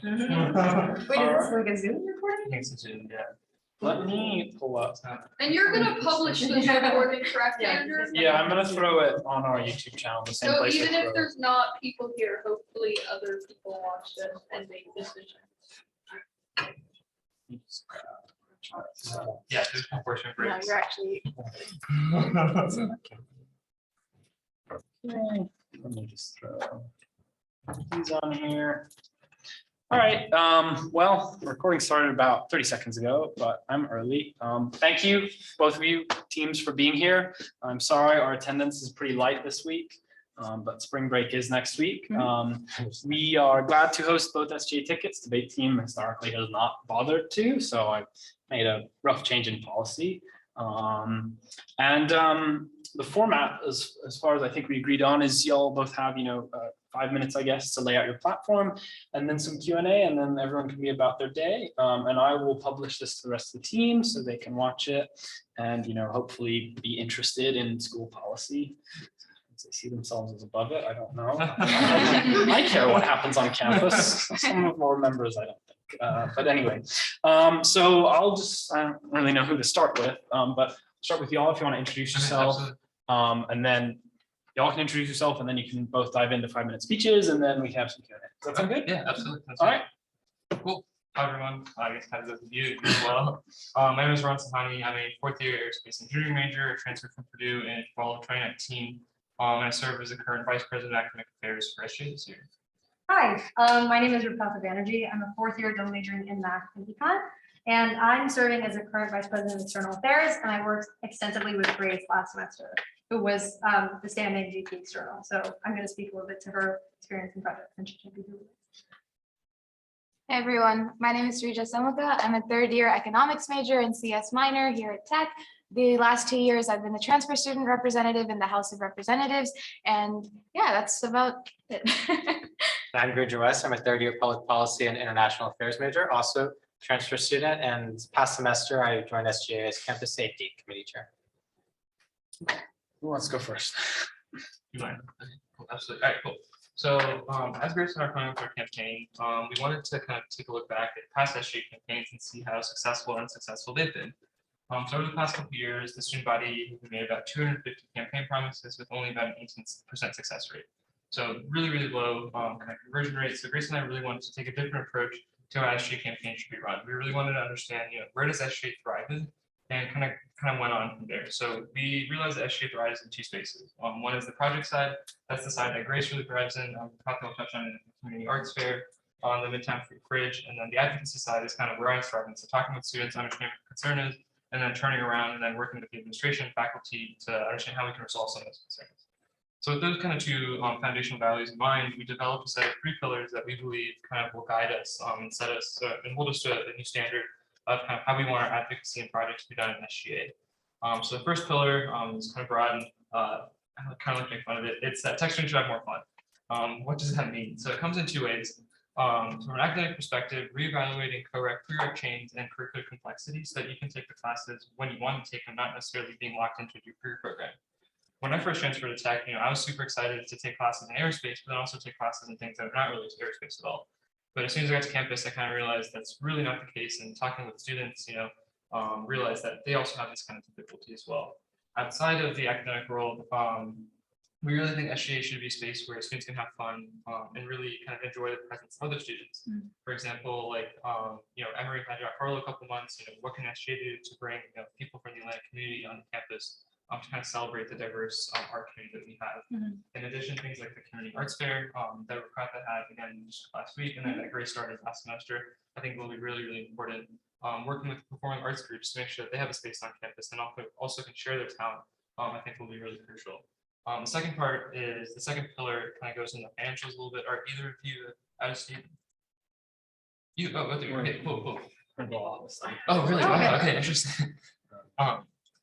Wait, is this like a Zoom recording? It's a Zoom, yeah. Let me pull up. And you're gonna publish this recording, correct, Andrew? Yeah, I'm gonna throw it on our YouTube channel, the same So place. I even if throw- there's not people here, hopefully other people watch this and make decisions. Yeah, there's one portion No, breaks. you're actually. Let me just throw these on here. All right, well, the recording started about 30 seconds ago, but I'm early. Thank you, both of you teams, for being here. I'm sorry our attendance is pretty light this week, but spring break is next week. We are glad to host both SGA tickets. Debate team historically has not bothered to, so I made a rough change in policy. The format, as far as I think we agreed on, is y'all both have 5 minutes, I guess, to lay out your platform, and then some Q&A, and then everyone can be about their day. And I will publish this to the rest of the team so they can watch it and hopefully be interested in school policy. They see themselves as above it. I don't know. I care what happens on campus. Some of our members, I don't think. But anyway, so I'll just, I don't really know who to start with, but start with y'all if you want to introduce yourself. And then y'all can introduce yourself, and then you can both dive into 5-minute speeches, and then we have some Q&A. Does that sound good? Yeah, absolutely. All right. Cool. Hi, everyone. I guess kind of you as well. My name is Ron Sahani. I'm a fourth-year aerospace engineering major, transferred from Purdue in fall of 2019. And I serve as the current vice president of academic affairs for SGA this year. Hi, my name is Rupatha Banerjee. I'm a fourth-year double majoring in math and econ, and I'm serving as a current vice president of external affairs. And I worked extensively with Grace last semester, who was the standing GP external. So I'm going to speak a little bit to her experience and projects, and she can be doing it. Hey everyone, my name is Srija Samuka. I'm a third-year economics major and CS minor here at Tech. The last 2 years, I've been the transfer student representative in the House of Representatives, and yeah, that's about it. I'm Gunjan West. I'm a third-year public policy and international affairs major, also transfer student. And past semester, I joined SGA as campus safety committee chair. Who wants to go first? You mind? Okay, cool. Absolutely. All right, cool. So as Grace and I are coming up with our campaign, we wanted to kind of take a look back at past SGA campaigns and see how successful and unsuccessful they've been. So over the past couple of years, the student body has made about 250 campaign promises with only about an 18% success rate. So really, really low kind of conversion rate. So Grace and I really wanted to take a different approach to how SGA campaign should be run. We really wanted to understand, where does SGA thrive in, and kind of went on from there. So we realized that SGA thrives in two spaces. One is the project side. That's the side that Grace really thrives in. Probably will touch on it in the community arts fair, on the Midtown Food Fridge, and then the advocacy side is kind of where I thrive in. So talking with students, understanding what the concern is, and then turning around and then working with the administration and faculty to understand how we can resolve some of those concerns. So with those kind of two foundational values in mind, we developed a set of 3 pillars that we believe kind of will guide us and set us and hold us to a new standard of kind of how we want our advocacy and projects to be done in SGA. So the first pillar is kind of broad and I kind of like make fun of it. It's that tech students should have more fun. What does that mean? So it comes in 2 ways. From an academic perspective, reevaluating co-curricular chains and curricular complexity so that you can take the classes when you want to take them, not necessarily being locked into your career program. When I first transferred to Tech, I was super excited to take classes in aerospace, but then also take classes in things that are not related to aerospace at all. But as soon as I got to campus, I kind of realized that's really not the case. And talking with students, realized that they also have this kind of difficulty as well. Outside of the academic world, we really think SGA should be a space where students can have fun and really kind of enjoy the presence of other students. For example, like, Emory had Jack Harlow a couple months, what can SGA do to bring people from the Atlantic community on campus to kind of celebrate the diverse art community that we have. In addition, things like the community arts fair that Rukata had again just last week, and then that Grace started last semester, I think will be really, really important. Working with performing arts groups to make sure that they have a space on campus and also can share their talent, I think will be really crucial. The second part is the second pillar kind of goes into financials a little bit. Are either of you out of state? Okay, cool. Oh, really? Wow, okay, interesting.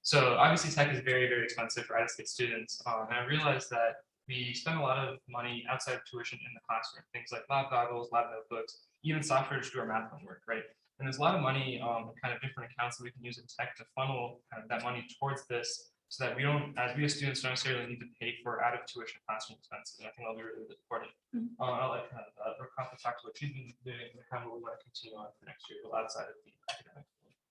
So obviously tech is very, very expensive for out-of-state students. And I realized that we spend a lot of money outside of tuition in the classroom, things like lab goggles, lab notebooks, even software to do our math homework, right? And there's a lot of money, kind of different accounts that we can use in tech to funnel kind of that money towards this so that we don't, as we as students, don't necessarily need to pay for out of tuition classroom expenses. And I think that'll be really important. I'll let kind of Rakanth talk to what she's been doing and kind of what we want to continue on for next year, but outside of the academic.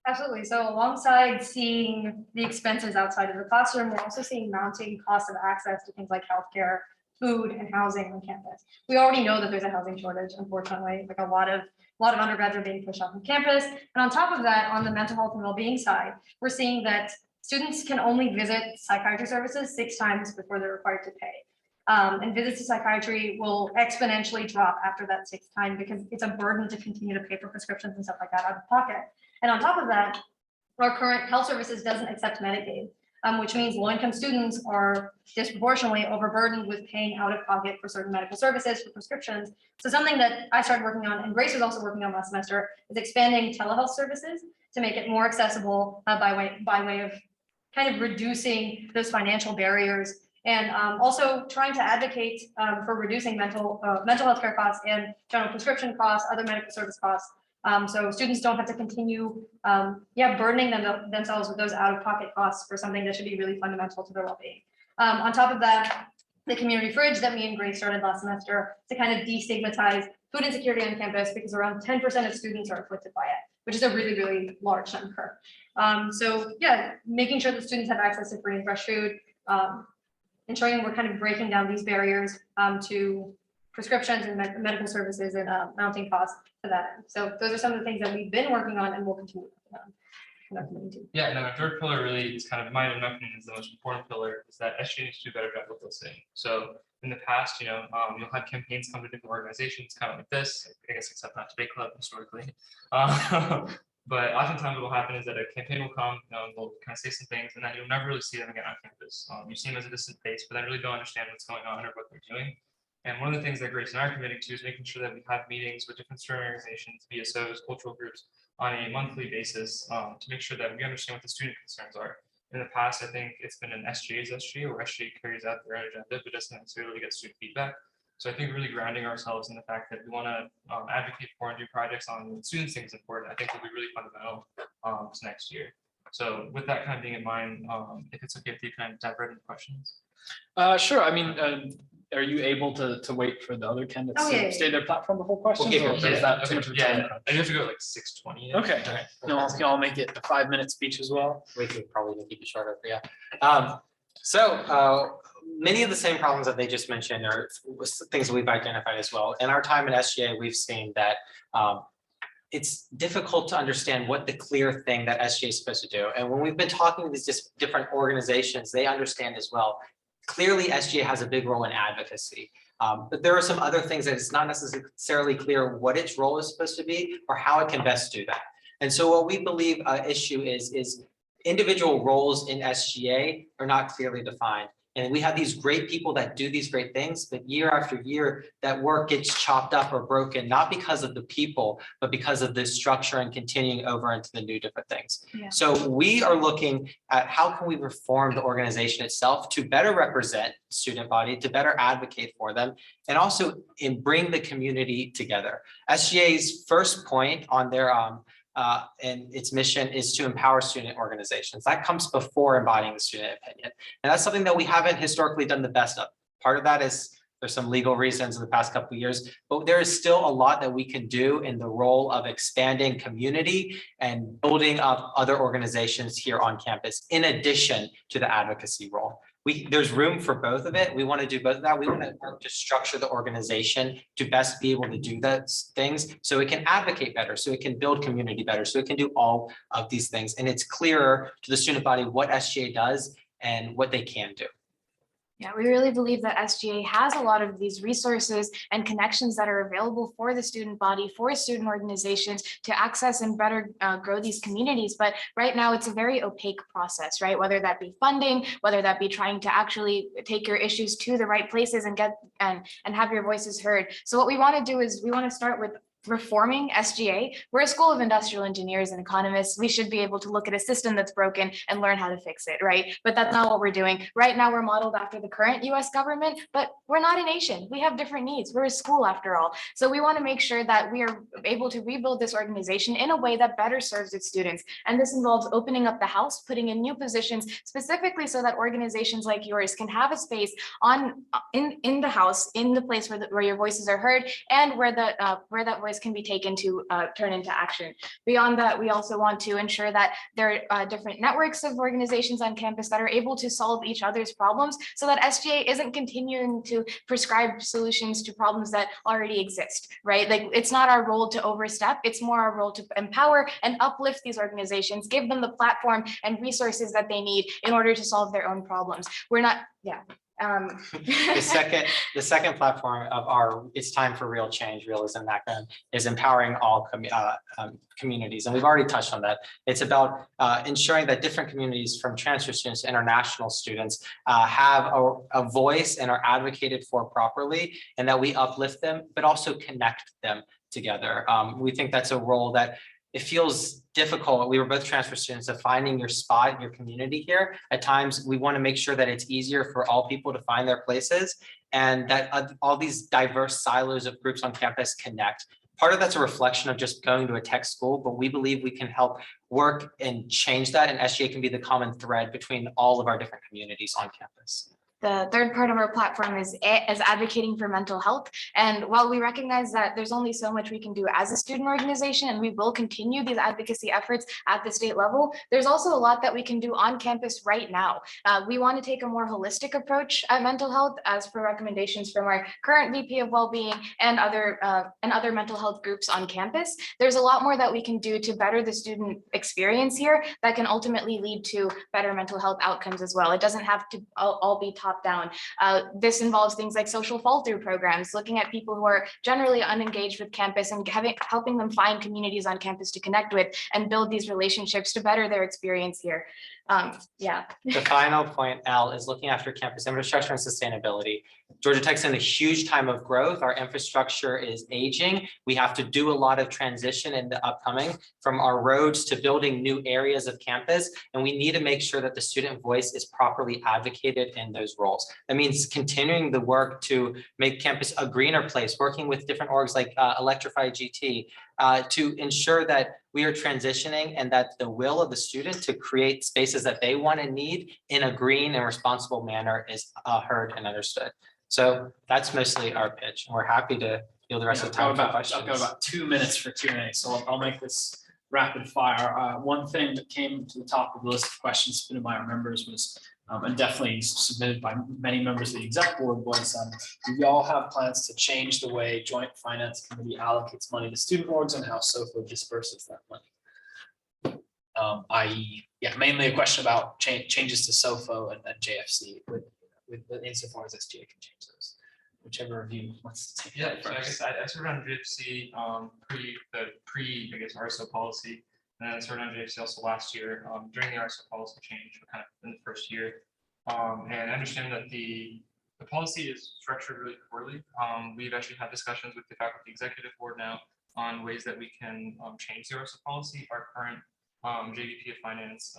Absolutely. So alongside seeing the expenses outside of the classroom, we're also seeing mounting costs of access to things like healthcare, food, and housing on campus. We already know that there's a housing shortage, unfortunately. Like a lot of undergrads are being pushed off from campus. And on top of that, on the mental health and well-being side, we're seeing that students can only visit psychiatry services 6 times before they're required to pay. And visits to psychiatry will exponentially drop after that 6th time because it's a burden to continue to pay for prescriptions and stuff like that out of pocket. And on top of that, our current health services doesn't accept Medicaid, which means low-income students are disproportionately overburdened with paying out of pocket for certain medical services, for prescriptions. So something that I started working on, and Grace was also working on last semester, is expanding telehealth services to make it more accessible by way of kind of reducing those financial barriers, and also trying to advocate for reducing mental health care costs and general prescription costs, other medical service costs. So students don't have to continue burdening themselves with those out-of-pocket costs for something that should be really fundamental to their well-being. On top of that, the community fridge that me and Grace started last semester to kind of destigmatize food insecurity on campus, because around 10% of students are afflicted by it, which is a really, really large number. So yeah, making sure that students have access to free and fresh food, ensuring we're kind of breaking down these barriers to prescriptions and medical services and mounting costs to that end. So those are some of the things that we've been working on and will continue working on. Yeah, and then our third pillar really is kind of, in my opinion, is the most important pillar, is that SGA needs to do a better job with listening. So in the past, you'll have campaigns come to different organizations, kind of like this, I guess, except not Debate Club historically. But oftentimes what will happen is that a campaign will come, they'll kind of say some things, and then you'll never really see them again on campus. You see them as a distant face, but then really don't understand what's going on or what they're doing. And one of the things that Grace and I are committing to is making sure that we have meetings with different student organizations, VSOs, cultural groups on a monthly basis to make sure that we understand what the student concerns are. In the past, I think it's been an SGA's SGA, where SGA carries out their agenda, but doesn't necessarily get student feedback. So I think really grounding ourselves in the fact that we want to advocate for and do projects on what students think is important, I think will be really fundamental to next year. So with that kind of being in mind, if it's okay with you, can I dive right into questions? Sure. I mean, are you able to wait for the other candidates to stay their platform before questions? Okay, Or is that too much of a time? I have to go at like 6:20. Okay. Y'all make it a 5-minute speech as well. We could probably keep it shorter, yeah. Many of the same problems that they just mentioned are things we've identified as well. In our time at SGA, we've seen that it's difficult to understand what the clear thing that SGA is supposed to do. And when we've been talking to these different organizations, they understand as well. Clearly, SGA has a big role in advocacy, but there are some other things that it's not necessarily clear what its role is supposed to be or how it can best do that. And so what we believe issue is individual roles in SGA are not clearly defined. And we have these great people that do these great things, but year after year, that work gets chopped up or broken, not because of the people, but because of the structure and continuing over into the new different things. Yeah. So we are looking at how can we reform the organization itself to better represent the student body, to better advocate for them, and also bring the community together. SGA's first point on their and its mission is to empower student organizations. That comes before embodying the student opinion. And that's something that we haven't historically done the best of. Part of that is there's some legal reasons in the past couple of years, but there is still a lot that we can do in the role of expanding community and building up other organizations here on campus, in addition to the advocacy role. There's room for both of it. We want to do both of that. We want to work to structure the organization to best be able to do those things so it can advocate better, so it can build community better, so it can do all of these things. And it's clearer to the student body what SGA does and what they can do. Yeah, we really believe that SGA has a lot of these resources and connections that are available for the student body, for student organizations to access and better grow these communities. But right now it's a very opaque process, right? Whether that be funding, whether that be trying to actually take your issues to the right places and get and have your voices heard. So what we want to do is we want to start with reforming SGA. We're a school of industrial engineers and economists. We should be able to look at a system that's broken and learn how to fix it, right? But that's not what we're doing. Right now, we're modeled after the current US government, but we're not a nation. We have different needs. We're a school after all. So we want to make sure that we are able to rebuild this organization in a way that better serves its students. And this involves opening up the house, putting in new positions, specifically so that organizations like yours can have a space in the house, in the place where your voices are heard, and where that voice can be taken to turn into action. Beyond that, we also want to ensure that there are different networks of organizations on campus that are able to solve each other's problems, so that SGA isn't continuing to prescribe solutions to problems that already exist, right? Like, it's not our role to overstep, it's more our role to empower and uplift these organizations, give them the platform and resources that they need in order to solve their own problems. We're not, yeah. The second platform of our It's Time for Real Change realism acronym is empowering all communities. And we've already touched on that. It's about ensuring that different communities, from transfer students to international students, have a voice and are advocated for properly, and that we uplift them, but also connect them together. We think that's a role that it feels difficult. We were both transfer students, of finding your spot, your community here. At times, we want to make sure that it's easier for all people to find their places, and that all these diverse silos of groups on campus connect. Part of that's a reflection of just going to a tech school, but we believe we can help work and change that, and SGA can be the common thread between all of our different communities on campus. The third part of our platform is advocating for mental health. And while we recognize that there's only so much we can do as a student organization, and we will continue these advocacy efforts at the state level, there's also a lot that we can do on campus right now. We want to take a more holistic approach at mental health, as per recommendations from our current VP of Wellbeing and other mental health groups on campus. There's a lot more that we can do to better the student experience here that can ultimately lead to better mental health outcomes as well. It doesn't have to all be top down. This involves things like social fall through programs, looking at people who are generally unengaged with campus and helping them find communities on campus to connect with and build these relationships to better their experience here. Yeah. The final point, Al, is looking after campus infrastructure and sustainability. Georgia Tech's in a huge time of growth. Our infrastructure is aging. We have to do a lot of transition in the upcoming, from our roads to building new areas of campus. And we need to make sure that the student voice is properly advocated in those roles. That means continuing the work to make campus a greener place, working with different orgs like Electrify GT, to ensure that we are transitioning and that the will of the student to create spaces that they want and need in a green and responsible manner is heard and understood. So that's mostly our pitch, and we're happy to yield the rest of the time for questions. I've got about 2 minutes for Q&A, so I'll make this rapid fire. One thing that came to the top of the list of questions submitted by our members was, and definitely submitted by many members of the exec board, was, do we all have plans to change the way Joint Finance Committee allocates money to student orgs and how SOFO disperses that money? I.e., yeah, mainly a question about changes to SOFO and JFC with insofar as SGA can change those. Whichever of you wants to take Yeah, that so I first. guess I served on JFC pre I guess RSO policy, and then I served on JFC also last year during the RSO policy change, kind of in the first year. And I understand that the policy is structured really poorly. We've actually had discussions with the faculty executive board now on ways that we can change the RSO policy. Our current JVP of finance,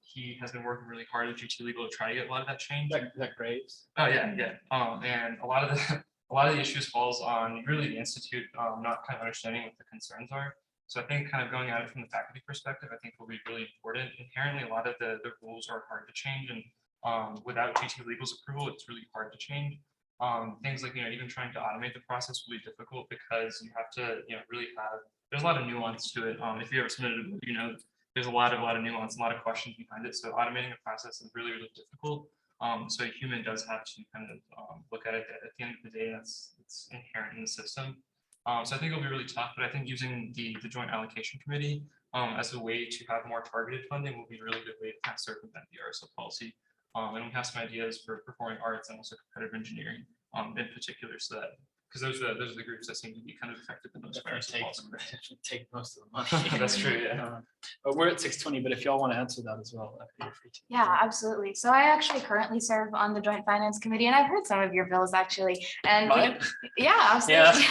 he has been working really hard at GT Legal to try to get a lot of that change. That Graves? Oh yeah, yeah. And a lot of the issues falls on really the institute not kind of understanding what the concerns are. So I think kind of going at it from the faculty perspective, I think will be really important. Inherently, a lot of the rules are hard to change, and without GT Legal's approval, it's really hard to change. Things like, even trying to automate the process will be difficult because you have to, really there's a lot of nuance to it. If you ever submitted it, there's a lot of nuance, a lot of questions behind it. So automating the process is really, really difficult. So a human does have to kind of look at it. At the end of the day, it's inherent in the system. So I think it'll be really tough, but I think using the Joint Allocation Committee as a way to have more targeted funding will be a really good way to kind of circumvent the RSO policy. And we have some ideas for performing arts and also competitive engineering in particular, so that because those are the groups that seem to be kind of affected the most. by our Take policy. take most of the money. That's true, yeah. But we're at 6:20, but if y'all want to answer that as well, feel free to. Yeah, absolutely. So I actually currently serve on the Joint Finance Committee, and I've heard some of your bills actually. And we- Mine? yeah, absolutely.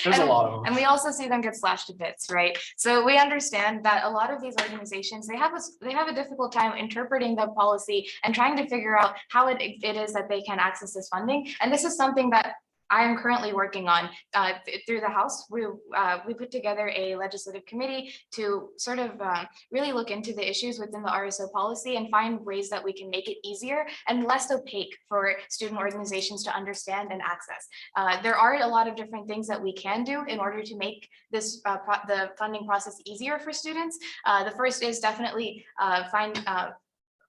There's a And- lot of them. And we also see them get slashed to bits, right? So we understand that a lot of these organizations, they have a difficult time interpreting the policy and trying to figure out how it is that they can access this funding. And this is something that I am currently working on through the House. We put together a legislative committee to sort of really look into the issues within the RSO policy and find ways that we can make it easier and less opaque for student organizations to understand and access. There are a lot of different things that we can do in order to make this the funding process easier for students. The first is definitely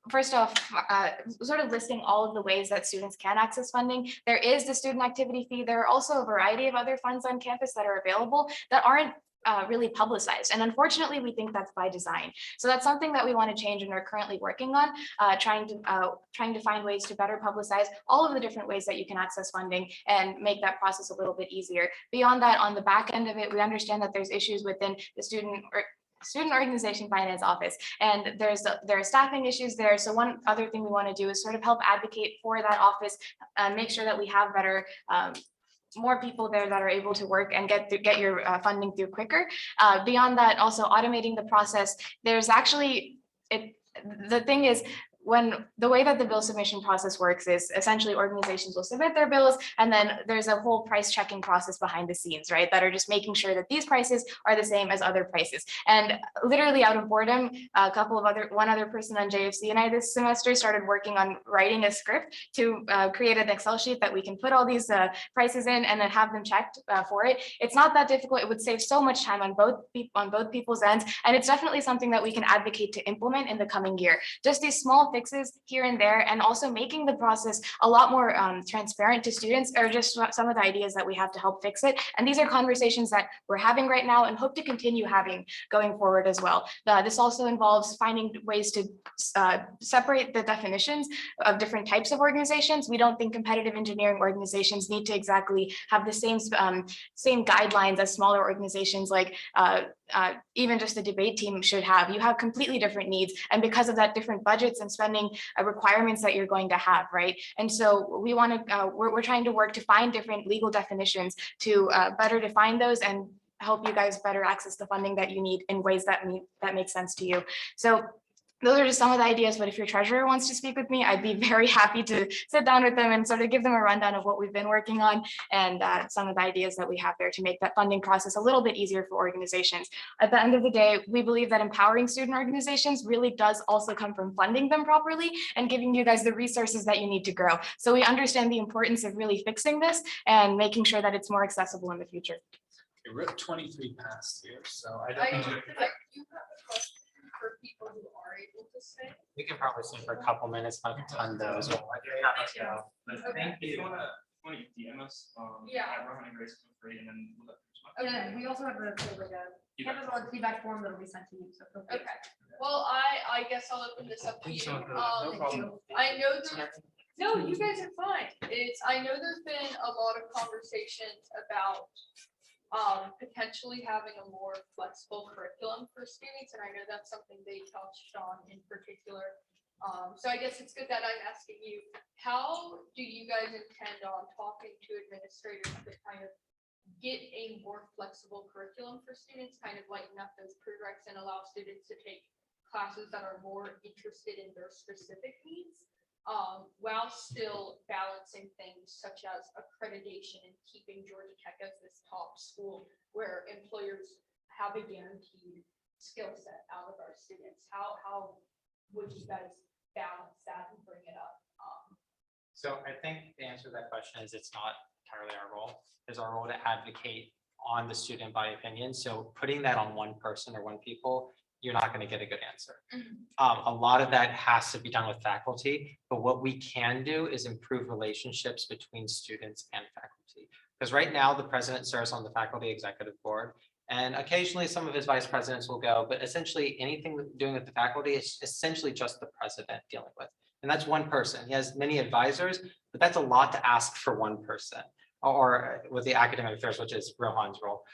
First off, sort of listing all of the ways that students can access funding. There is the student activity fee. There are also a variety of other funds on campus that are available that aren't really publicized. And unfortunately, we think that's by design. So that's something that we want to change and we're currently working on, trying to find ways to better publicize all of the different ways that you can access funding and make that process a little bit easier. Beyond that, on the back end of it, we understand that there's issues within the student organization finance office, and there are staffing issues there. So one other thing we want to do is sort of help advocate for that office, make sure that we have better more people there that are able to work and get your funding through quicker. Beyond that, also automating the process. There's actually the thing is, when the way that the bill submission process works is essentially organizations will submit their bills, and then there's a whole price checking process behind the scenes, right? That are just making sure that these prices are the same as other prices. And literally out of boredom, one other person on JFC and I this semester started working on writing a script to create an Excel sheet that we can put all these prices in and then have them checked for it. It's not that difficult. It would save so much time on both people's ends, and it's definitely something that we can advocate to implement in the coming year. Just these small fixes here and there, and also making the process a lot more transparent to students are just some of the ideas that we have to help fix it. And these are conversations that we're having right now and hope to continue having going forward as well. This also involves finding ways to separate the definitions of different types of organizations. We don't think competitive engineering organizations need to exactly have the same guidelines as smaller organizations like even just the debate team should have. You have completely different needs, and because of that, different budgets and spending requirements that you're going to have, right? And so we want to we're trying to work to find different legal definitions to better define those and help you guys better access the funding that you need in ways that make sense to you. So those are just some of the ideas, but if your treasurer wants to speak with me, I'd be very happy to sit down with them and sort of give them a rundown of what we've been working on and some of the ideas that we have there to make that funding process a little bit easier for organizations. At the end of the day, we believe that empowering student organizations really does also come from funding them properly and giving you guys the resources that you need to grow. So we understand the importance of really fixing this and making sure that it's more accessible in the future. Okay, we're at 23 past here, so I I don't do know. have a question for people who are able to stay. We can probably stay for a couple minutes, not a ton though as well. If you wanna DM us, Yeah. Rohan and Grace, feel free, and then we'll. Yeah, we also have a campus feedback form that'll be sent to you, so. feel free. Okay, well, I guess I'll open this up to Thank you you. so much for that. No Um, problem. I know no, you guys are fine. I know there's been a lot of conversations about potentially having a more flexible curriculum for students, and I know that's something they touched on in particular. So I guess it's good that I'm asking you, how do you guys intend on talking to administrators to kind of get a more flexible curriculum for students, kind of lighten up those prereqs and allow students to take classes that are more interested in their specific needs, while still balancing things such as accreditation and keeping Georgia Tech as this top school where employers have a guaranteed skill set out of our students? How would you guys balance that and bring it up? So I think the answer to that question is it's not entirely our role. It's our role to advocate on the student body opinion. So putting that on one person or one people, you're not going to get a good answer. A lot of that has to be done with faculty, but what we can do is improve relationships between students and faculty. Because right now the president serves on the faculty executive board, and occasionally some of his vice presidents will go, but essentially anything doing with the faculty is essentially just the president dealing with. And that's one person. He has many advisors, but that's a lot to ask for one person. or with the academic affairs, which is Rohan's role.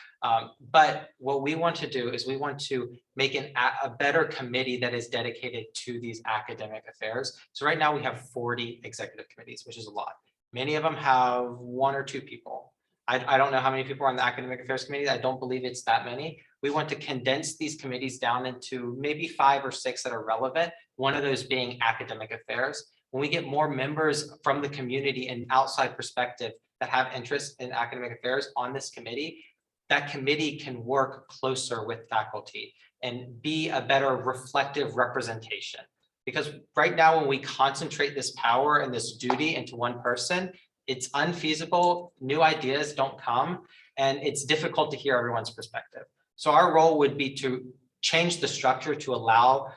But what we want to do is we want to make a better committee that is dedicated to these academic affairs. So right now we have 40 executive committees, which is a lot. Many of them have 1 or 2 people. I don't know how many people are on the academic affairs committee. I don't believe it's that many. We want to condense these committees down into maybe 5 or 6 that are relevant. One of those being academic affairs. When we get more members from the community and outside perspective that have interest in academic affairs on this committee, that committee can work closer with faculty and be a better reflective representation. Because right now, when we concentrate this power and this duty into one person, it's unfeasible, new ideas don't come, and it's difficult to hear everyone's perspective. So our role would be to change the structure to allow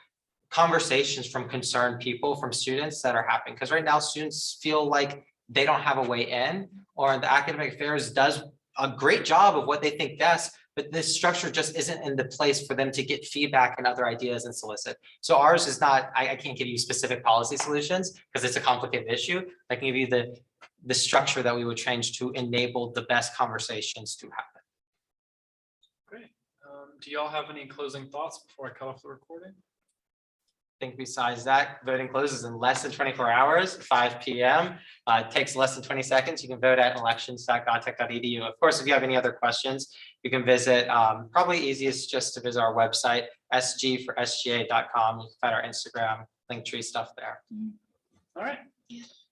conversations from concerned people, from students that are happening. Because right now, students feel like they don't have a way in, or the academic affairs does a great job of what they think best, but this structure just isn't in the place for them to get feedback and other ideas and solicit. So ours is not, I can't give you specific policy solutions because it's a complicated issue. I can give you the structure that we would change to enable the best conversations to happen. Great. Do y'all have any closing thoughts before I cut off the recording? I think besides that, voting closes in less than 24 hours, 5 p.m. It takes less than 20 seconds. You can vote at elections.godtech.edu. Of course, if you have any other questions, you can visit, probably easiest just to visit our website, sg4sga.com. You can find our Instagram, Linktree stuff there. All right.